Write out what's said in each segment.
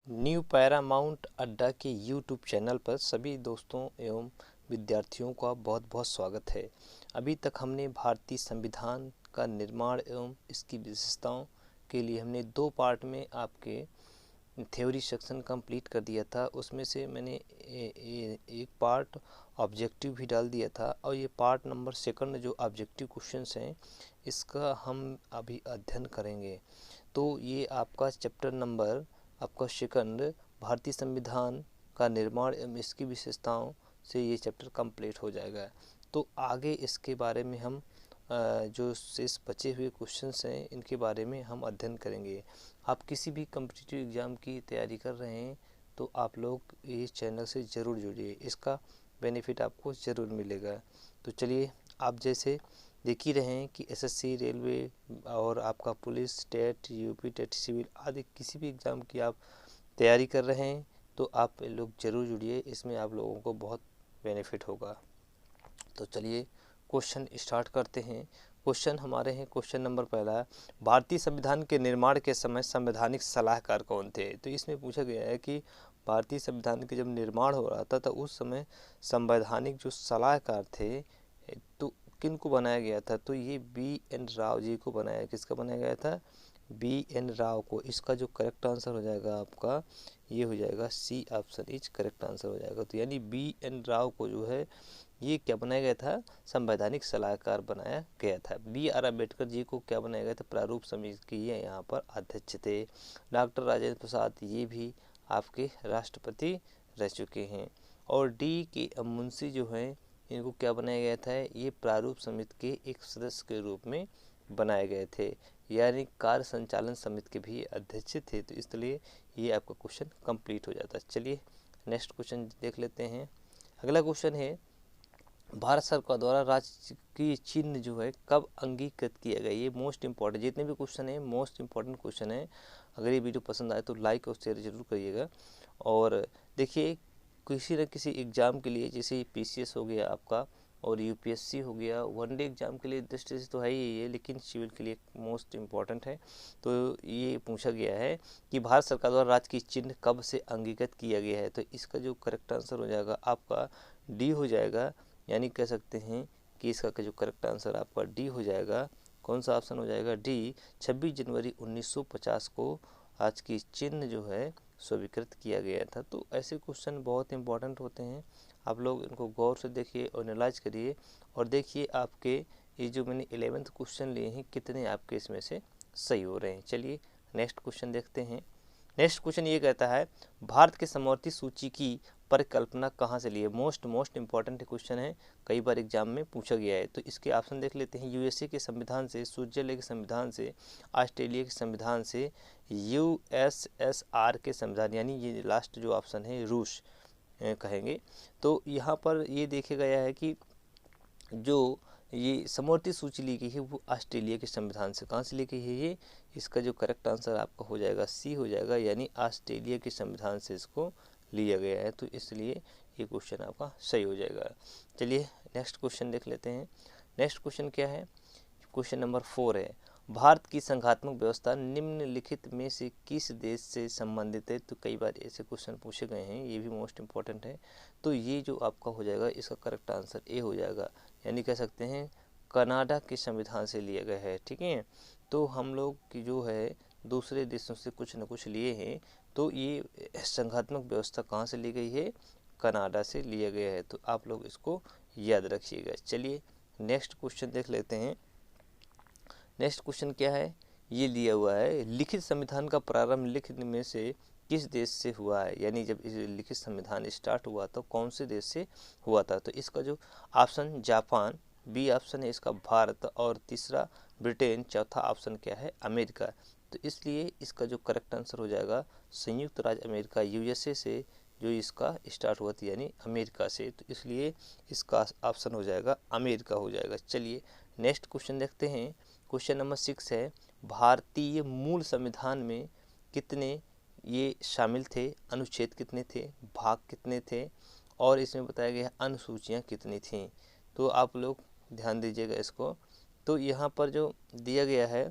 New Paramount अड्डा के YouTube channel पर सभी दोस्तों एवं विद्यार्थियों का बहुत बहुत स्वागत है। अभी तक हमने भारतीय संविधान का निर्माण एवं इसकी विशेषताओं के लिए हमने 2 पार्ट में आपके थ्योरी सेक्शन कंप्लीट कर दिया था। उसमें से मैंने एक पार्ट ऑब्जेक्टिव भी डाल दिया था और ये पार्ट नंबर 2 जो ऑब्जेक्टिव क्वेश्चंस हैं इसका हम अभी अध्ययन करेंगे। तो ये आपका चैप्टर नंबर आपका 2 भारतीय संविधान का निर्माण एवं इसकी विशेषताओं से ये चैप्टर कंप्लीट हो जाएगा। तो आगे इसके बारे में हम जो शेष बचे हुए क्वेश्चंस हैं इनके बारे में हम अध्ययन करेंगे। आप किसी भी कॉम्पिटिटिव एग्ज़ाम की तैयारी कर रहे हैं तो आप लोग इस चैनल से ज़रूर जुड़िए, इसका बेनिफिट आपको ज़रूर मिलेगा। तो चलिए, आप जैसे देख ही रहे हैं कि एसएससी, रेलवे और आपका police, TET, UP TET, civil आदि किसी भी एग्ज़ाम की आप तैयारी कर रहे हैं तो आप लोग ज़रूर जुड़िए, इसमें आप लोगों को बहुत बेनिफिट होगा। तो चलिए क्वेश्चन स्टार्ट करते हैं। क्वेश्चन हमारे हैं, क्वेश्चन नंबर 1, भारतीय संविधान के निर्माण के समय संवैधानिक सलाहकार कौन थे? तो इसमें पूछा गया है कि भारतीय संविधान के जब निर्माण हो रहा था तो उस समय संवैधानिक जो सलाहकार थे तो किन को बनाया गया था? तो ये बी.एन. राव जी को बनाया, किसका बनाया गया था? बी.एन. राव को। इसका जो करेक्ट आंसर हो जाएगा आपका ये हो जाएगा C option is correct answer हो जाएगा। तो यानी बी.एन. राव को जो है ये क्या बनाया गया था? संवैधानिक सलाहकार बनाया गया था। बी.आर. अम्बेडकर जी को क्या बनाया गया था? प्रारूप समिति के ये यहाँ पर अध्यक्ष थे। डॉक्टर राजेंद्र प्रसाद ये भी आपके राष्ट्रपति रह चुके हैं। और डी.के. मुंशी जो हैं इनको क्या बनाया गया था? ये प्रारूप समिति के एक सदस्य के रूप में बनाए गए थे, यानी कार्य संचालन समिति के भी अध्यक्ष थे। तो इसलिए ये आपका क्वेश्चन कंप्लीट हो जाता है। चलिए नेक्स्ट क्वेश्चन देख लेते हैं। अगला क्वेश्चन है, भारत सरकार द्वारा राजकीय चिन्ह जो है कब अंगीकृत किया गया? ये मोस्ट इंपॉर्टेंट, जितने भी क्वेश्चन है मोस्ट इंपॉर्टेंट क्वेश्चन है। अगर ये वीडियो पसंद आए तो लाइक और शेयर जरूर करिएगा। और देखिए, किसी न किसी एग्ज़ाम के लिए, जैसे पीसीएस हो गया आपका और यूपीएससी हो गया, वनडे एग्ज़ाम के लिए दृष्टि से तो है ही ये, लेकिन सिविल के लिए मोस्ट इम्पॉर्टेंट है। तो ये पूछा गया है कि भारत सरकार द्वारा राजकीय चिन्ह कब से अंगीकृत किया गया है? तो इसका जो करेक्ट आंसर हो जाएगा आपका डी हो जाएगा, यानी कह सकते हैं कि इसका जो करेक्ट आंसर आपका डी हो जाएगा। कौन सा ऑप्शन हो जाएगा? डी। 26 जनवरी 1950 को आज की चिन्ह जो है स्वीकृत किया गया था। तो ऐसे क्वेश्चन बहुत इंपॉर्टेंट होते हैं, आप लोग इनको गौर से देखिए और एनालाइज करिए और देखिए आपके ये जो मैंने 11th क्वेश्चन लिए हैं कितने आपके इसमें से सही हो रहे हैं। चलिए नेक्स्ट क्वेश्चन देखते हैं। नेक्स्ट क्वेश्चन ये कहता है, भारत के समवर्ती सूची की परिकल्पना कहाँ से ली है? मोस्ट इंपॉर्टेंट क्वेश्चन है, कई बार एग्जाम में पूछा गया है। तो इसके ऑप्शन देख लेते हैं। यूएसए के संविधान से, स्विट्जरलैंड के संविधान से, ऑस्ट्रेलिया के संविधान से, यूएसएसआर के संविधान, यानी ये लास्ट जो ऑप्शन है रूस कहेंगे। तो यहाँ पर ये देखा गया है कि जो ये समवर्ती सूची ली गई है वो ऑस्ट्रेलिया के संविधान से। कहाँ से ली गई है ये? इसका जो करेक्ट आंसर आपका हो जाएगा सी हो जाएगा, यानी ऑस्ट्रेलिया के संविधान से इसको लिया गया है। तो इसलिए ये क्वेश्चन आपका सही हो जाएगा। चलिए नेक्स्ट क्वेश्चन देख लेते हैं। नेक्स्ट क्वेश्चन क्या है? क्वेश्चन नंबर 4 है, भारत की संघात्मक व्यवस्था निम्नलिखित में से किस देश से संबंधित है? तो कई बार ऐसे क्वेश्चन पूछे गए हैं, ये भी मोस्ट इंपॉर्टेंट है। तो ये जो आपका हो जाएगा इसका करेक्ट आंसर ए हो जाएगा, यानी कह सकते हैं कनाडा के संविधान से लिया गया है। ठीक है, तो हम लोग की जो है दूसरे देशों से कुछ न कुछ लिए हैं, तो ये संघात्मक व्यवस्था कहाँ से ली गई है? कनाडा से लिया गया है। तो आप लोग इसको याद रखिएगा। चलिए नेक्स्ट क्वेश्चन देख लेते हैं। नेक्स्ट क्वेश्चन क्या है? ये दिया हुआ है, लिखित संविधान का प्रारंभ लिखित में से किस देश से हुआ है? यानी जब इस लिखित संविधान स्टार्ट हुआ तो कौन से देश से हुआ था? तो इसका जो ऑप्शन जापान, बी ऑप्शन है इसका भारत, और तीसरा ब्रिटेन, चौथा ऑप्शन क्या है? अमेरिका। तो इसलिए इसका जो करेक्ट आंसर हो जाएगा संयुक्त राज्य अमेरिका, यूएसए से जो इसका स्टार्ट हुआ था, यानी अमेरिका से। तो इसलिए इसका ऑप्शन हो जाएगा अमेरिका हो जाएगा। चलिए नेक्स्ट क्वेश्चन देखते हैं। क्वेश्चन नंबर 6 है, भारतीय मूल संविधान में कितने ये शामिल थे? अनुच्छेद कितने थे? भाग कितने थे? और इसमें बताया गया अनुसूचियाँ कितनी थीं? तो आप लोग ध्यान दीजिएगा इसको। तो यहाँ पर जो दिया गया है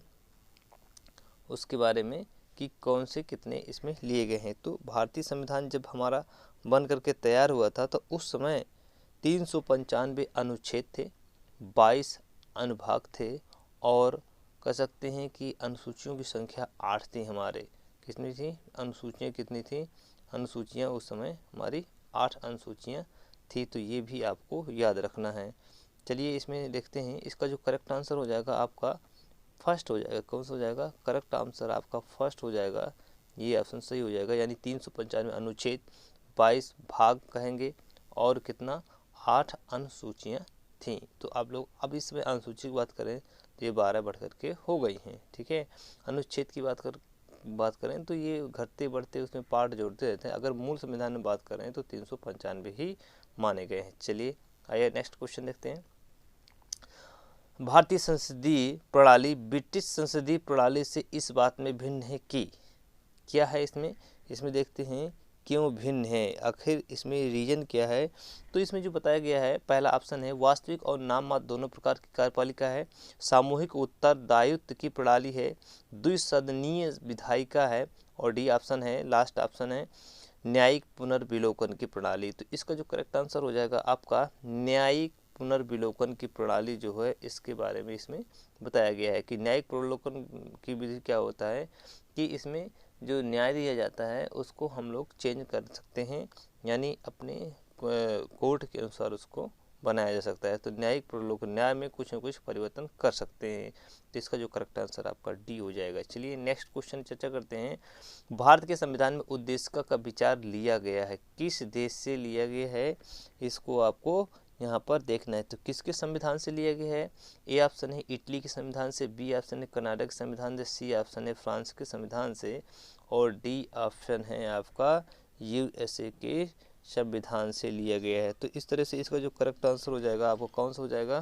उसके बारे में कि कौन से कितने इसमें लिए गए हैं। तो भारतीय संविधान जब हमारा बन करके तैयार हुआ था तो उस समय 395 अनुच्छेद थे, 22 अनुभाग थे और कह सकते हैं कि अनुसूचियों की संख्या 8 थी हमारे। कितनी थी अनुसूचियाँ, कितनी थी अनुसूचियाँ उस समय हमारी 8 अनुसूचियाँ थी। तो ये भी आपको याद रखना है। चलिए इसमें देखते हैं, इसका जो करेक्ट आंसर हो जाएगा आपका फर्स्ट हो जाएगा। कौन सा हो जाएगा? करेक्ट आंसर आपका फर्स्ट हो जाएगा, ये ऑप्शन सही हो जाएगा। यानी 395 अनुच्छेद, 22 भाग कहेंगे और कितना 8 अनुसूचियाँ थीं। तो आप लोग अब इसमें अनुसूची की बात करें तो ये 12 बढ़ करके हो गई हैं। ठीक है, अनुच्छेद की बात करें तो ये घटते बढ़ते उसमें पार्ट जोड़ते रहते हैं। अगर मूल संविधान में बात करें तो 395 ही माने गए हैं। चलिए आइए नेक्स्ट क्वेश्चन देखते हैं। भारतीय संसदीय प्रणाली ब्रिटिश संसदीय प्रणाली से इस बात में भिन्न है कि क्या है इसमें देखते हैं क्यों भिन्न है, आखिर इसमें रीजन क्या है। तो इसमें जो बताया गया है, पहला ऑप्शन है वास्तविक और नाम मात्र दोनों प्रकार की कार्यपालिका है, सामूहिक उत्तरदायित्व की प्रणाली है, द्विसदनीय विधायिका है और डी ऑप्शन है, लास्ट ऑप्शन है न्यायिक पुनर्विलोकन की प्रणाली। तो इसका जो करेक्ट आंसर हो जाएगा आपका न्यायिक पुनर्विलोकन की प्रणाली जो है, इसके बारे में इसमें बताया गया है कि न्यायिक पुनर्विलोकन की विधि क्या होता है कि इसमें जो न्याय दिया जाता है उसको हम लोग चेंज कर सकते हैं, यानी अपने कोर्ट के अनुसार उसको बनाया जा सकता है। तो न्यायिक पुनर्विलोकन, न्याय में कुछ न कुछ परिवर्तन कर सकते हैं। तो इसका जो करेक्ट आंसर आपका डी हो जाएगा। चलिए नेक्स्ट क्वेश्चन चर्चा करते हैं। भारत के संविधान में उद्देशिका का विचार लिया गया है, किस देश से लिया गया है, इसको आपको यहाँ पर देखना है। तो किसके संविधान से लिया गया है? ए ऑप्शन है इटली के संविधान से, बी ऑप्शन है कनाडा के संविधान से, सी ऑप्शन है फ्रांस के संविधान से और डी ऑप्शन है आपका यूएसए के संविधान से लिया गया है। तो इस तरह से इसका जो करेक्ट आंसर हो जाएगा आपको कौन सा हो जाएगा?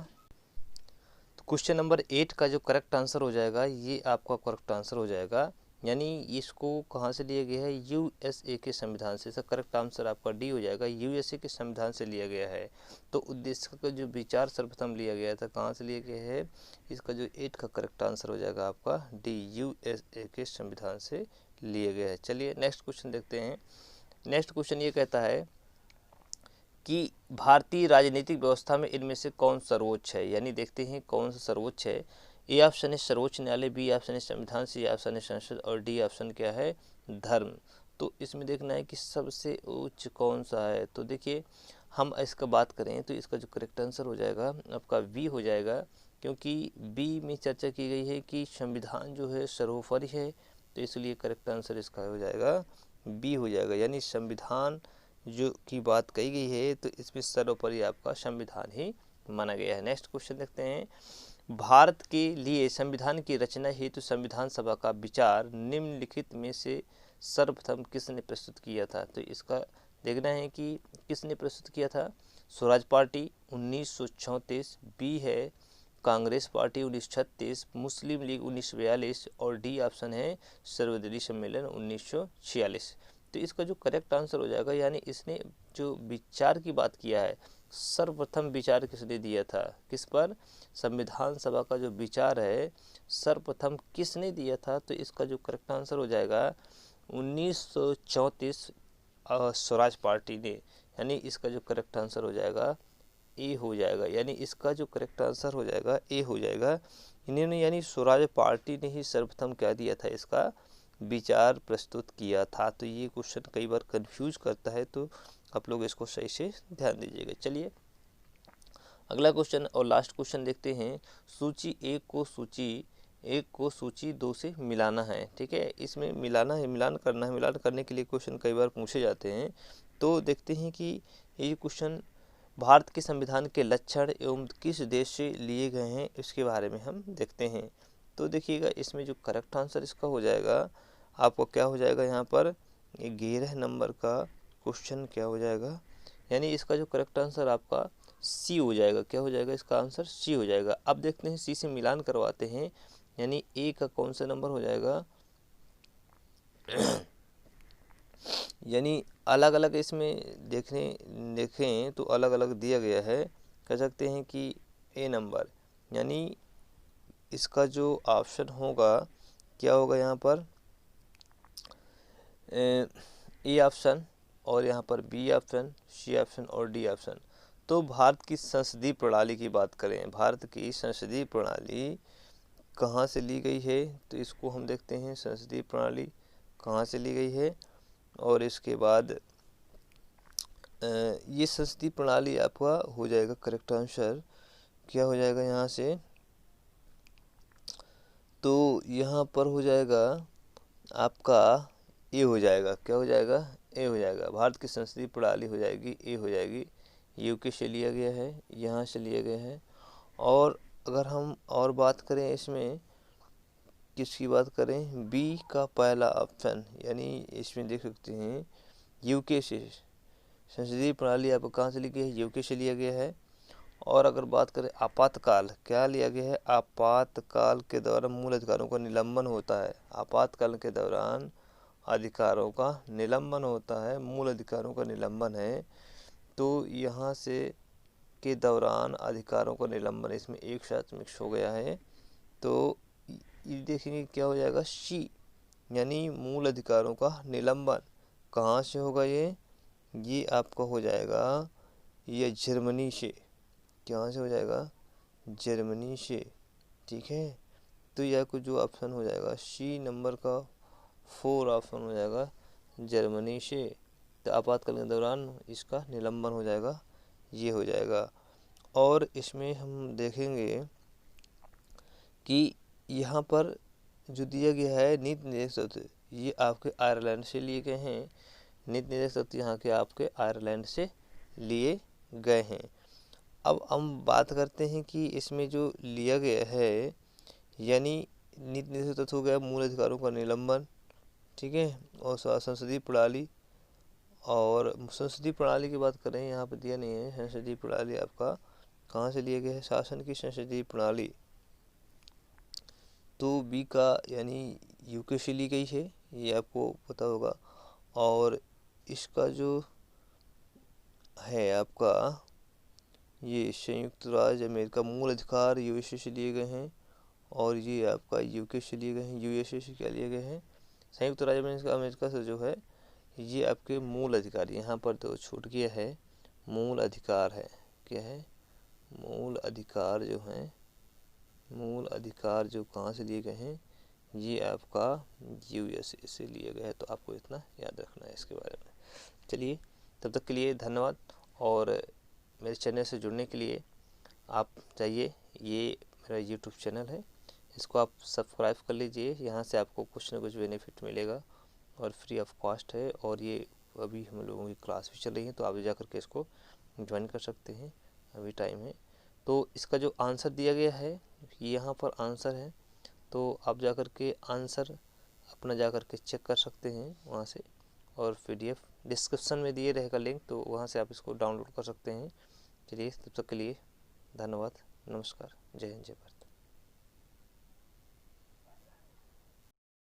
तो क्वेश्चन नंबर 8 का जो करेक्ट आंसर हो जाएगा ये आपका करेक्ट आंसर हो जाएगा, यानी इसको कहाँ से लिया गया है? यूएसए के संविधान से। इसका करेक्ट आंसर आपका डी हो जाएगा, यूएसए के संविधान से लिया गया है। तो उद्देश्य का जो विचार सर्वप्रथम लिया गया था कहाँ से लिया गया है? इसका जो 8 का करेक्ट आंसर हो जाएगा आपका डी, यूएसए के संविधान से लिया गया है। चलिए नेक्स्ट क्वेश्चन देखते हैं। नेक्स्ट क्वेश्चन ये कहता है कि भारतीय राजनीतिक व्यवस्था में इनमें से कौन सर्वोच्च है, यानी देखते हैं कौन सा सर्वोच्च है। ए ऑप्शन है सर्वोच्च न्यायालय, बी ऑप्शन है संविधान, सी ऑप्शन है संसद और डी ऑप्शन क्या है? धर्म। तो इसमें देखना है कि सबसे उच्च कौन सा है। तो देखिए हम इसका बात करें तो इसका जो करेक्ट आंसर हो जाएगा आपका बी हो जाएगा, क्योंकि बी में चर्चा की गई है कि संविधान जो है सर्वोपरि है, तो इसलिए करेक्ट आंसर इसका हो जाएगा बी हो जाएगा। यानी संविधान जो की बात कही गई है तो इसमें सर्वोपरि आपका संविधान ही माना गया है। नेक्स्ट क्वेश्चन देखते हैं। भारत के लिए संविधान की रचना हेतु संविधान सभा का विचार निम्नलिखित में से सर्वप्रथम किसने प्रस्तुत किया था? तो इसका देखना है कि किसने प्रस्तुत किया था। स्वराज पार्टी 1934, बी है कांग्रेस पार्टी 1936, मुस्लिम लीग 1942 और डी ऑप्शन है सर्वदलीय सम्मेलन 1946। तो इसका जो करेक्ट आंसर हो जाएगा, यानी इसने जो विचार की बात किया है, सर्वप्रथम विचार किसने दिया था? किस पर? संविधान सभा का जो विचार है सर्वप्रथम किसने दिया था? तो इसका जो करेक्ट आंसर हो जाएगा 1934 स्वराज पार्टी ने, यानी इसका जो करेक्ट आंसर हो जाएगा ए हो जाएगा। यानी इसका जो करेक्ट आंसर हो जाएगा ए हो जाएगा। इन्होंने यानी स्वराज पार्टी ने ही सर्वप्रथम क्या दिया था? इसका विचार प्रस्तुत किया था। तो ये क्वेश्चन कई बार कंफ्यूज करता है, तो आप लोग इसको सही से ध्यान दीजिएगा। चलिए अगला क्वेश्चन और लास्ट क्वेश्चन देखते हैं। सूची एक को सूची 2 से मिलाना है। ठीक है, इसमें मिलाना है, मिलान करना है। मिलान करने के लिए क्वेश्चन कई बार पूछे जाते हैं। तो देखते हैं कि ये क्वेश्चन भारत के संविधान के लक्षण एवं किस देश से लिए गए हैं इसके बारे में हम देखते हैं। तो देखिएगा इसमें जो करेक्ट आंसर इसका हो जाएगा आपको क्या हो जाएगा, यहाँ पर 11 नंबर का क्वेश्चन क्या हो जाएगा, यानी इसका जो करेक्ट आंसर आपका सी हो जाएगा। क्या हो जाएगा? इसका आंसर सी हो जाएगा। अब देखते हैं सी से मिलान करवाते हैं, यानी ए का कौन सा नंबर हो जाएगा यानी अलग अलग इसमें देखें तो अलग अलग दिया गया है। कह सकते हैं कि ए नंबर, यानी इसका जो ऑप्शन होगा क्या होगा यहाँ पर ए ऑप्शन और यहाँ पर बी ऑप्शन, सी ऑप्शन और डी ऑप्शन। तो भारत की संसदीय प्रणाली की बात करें, भारत की संसदीय प्रणाली कहाँ से ली गई है, तो इसको हम देखते हैं संसदीय प्रणाली कहाँ से ली गई है। और इसके बाद ये संसदीय प्रणाली आपका हो जाएगा करेक्ट आंसर क्या हो जाएगा यहाँ से, तो यहाँ पर हो जाएगा आपका ए हो जाएगा, क्या हो जाएगा, ए हो जाएगा। भारत की संसदीय प्रणाली हो जाएगी ए हो जाएगी, यूके से लिया गया है, यहाँ से लिया गया है। और अगर हम और बात करें इसमें किसकी बात करें, बी का पहला ऑप्शन, यानी इसमें देख सकते हैं यूके से संसदीय प्रणाली आपको कहाँ से ली गई है, यूके से लिया गया है। और अगर बात करें आपातकाल, क्या लिया गया है, आपातकाल के दौरान मूल अधिकारों का निलंबन होता है, आपातकाल के दौरान अधिकारों का निलंबन होता है, मूल अधिकारों का निलंबन है। तो यहाँ से के दौरान अधिकारों का निलंबन इसमें एक साथ मिक्स हो गया है, तो ये देखेंगे क्या हो जाएगा, सी यानी मूल अधिकारों का निलंबन कहाँ से होगा, ये आपका हो जाएगा ये जर्मनी से, कहाँ से हो जाएगा, जर्मनी से, ठीक है। तो यह कुछ जो ऑप्शन हो जाएगा सी नंबर का 4 ऑप्शन हो जाएगा जर्मनी से। तो आपातकाल के दौरान इसका निलंबन हो जाएगा, ये हो जाएगा। और इसमें हम देखेंगे कि यहाँ पर जो दिया गया है नीति निर्देशक तत्व, ये आपके आयरलैंड से लिए गए हैं, नीति निर्देशक तत्व यहाँ के आपके आयरलैंड से लिए गए हैं। अब हम बात करते हैं कि इसमें जो लिया गया है, यानी नीति निर्देशक तत्व हो गया मूल अधिकारों का निलंबन, ठीक है, और संसदीय प्रणाली। और संसदीय प्रणाली की बात करें, यहाँ पर दिया नहीं है संसदीय प्रणाली आपका कहाँ से लिया गया है, शासन की संसदीय प्रणाली, तो बी का यानी यूके से ली गई है, ये आपको पता होगा। और इसका जो है आपका ये संयुक्त राज्य अमेरिका मूल अधिकार यूएसए से लिए गए हैं, और ये आपका यूके से लिए गए हैं, यूएसए से क्या लिए गए हैं, संयुक्त राज्य अमेरिका से जो है ये आपके मूल अधिकार, यहाँ पर तो छूट गया है, मूल अधिकार है, क्या है, मूल अधिकार जो है, मूल अधिकार जो कहाँ से लिए गए हैं, ये आपका यूएसए से लिए गए हैं। तो आपको इतना याद रखना है इसके बारे में। चलिए तब तक के लिए धन्यवाद, और मेरे चैनल से जुड़ने के लिए आप चाहिए, ये मेरा यूट्यूब चैनल है, इसको आप सब्सक्राइब कर लीजिए, यहाँ से आपको कुछ ना कुछ बेनिफिट मिलेगा और फ्री ऑफ कॉस्ट है। और ये अभी हम लोगों की क्लास भी चल रही है, तो आप जा कर के इसको ज्वाइन कर सकते हैं, अभी टाइम है। तो इसका जो आंसर दिया गया है, यहाँ पर आंसर है, तो आप जा कर के आंसर अपना जा कर के चेक कर सकते हैं वहाँ से, और PDF डिस्क्रिप्शन में दिए रहेगा लिंक, तो वहाँ से आप इसको डाउनलोड कर सकते हैं। चलिए तब तक के लिए धन्यवाद, नमस्कार, जय हिंद, जय भारत।